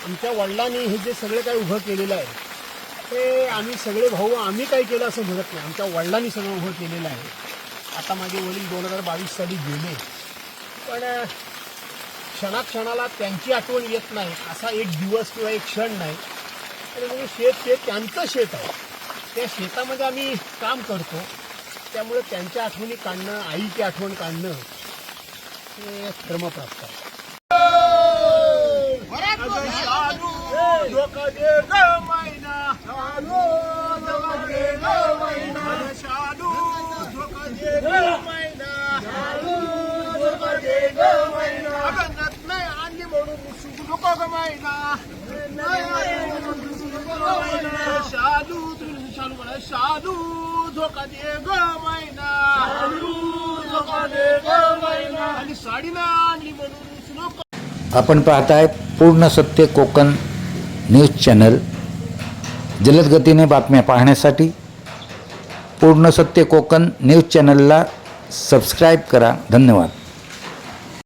आमच्या वडिलांनी हे जे सगळे काही उभं केलेलं आहे ते आम्ही सगळे भाऊ आम्ही काही केलं असं म्हणत नाही, आमच्या वडिलांनी सगळं उभं केलेलं आहे. आता माझे वडील 2022 साली गेले, पण क्षणाक्षणाला त्यांची आठवण येत नाही असा एक दिवस किंवा एक क्षण नाही. आणि म्हणजे शेत ते त्यांचं शेत आहे, त्या शेतामध्ये आम्ही काम करतो, त्यामुळे त्यांच्या आठवणी काढणं, आईची आठवण काढणं हे धर्मप्राप्त आहे. शालू धोका दे ग मैना, धोका दे ग मैना, आणि साडी ना आणली म्हणून. आपण पाहताय पूर्ण सत्य कोकण न्यूज चॅनल. जलद गतीने बातम्या पाहण्यासाठी पूर्ण सत्य कोकण न्यूज चॅनलला सबस्क्राईब करा. धन्यवाद.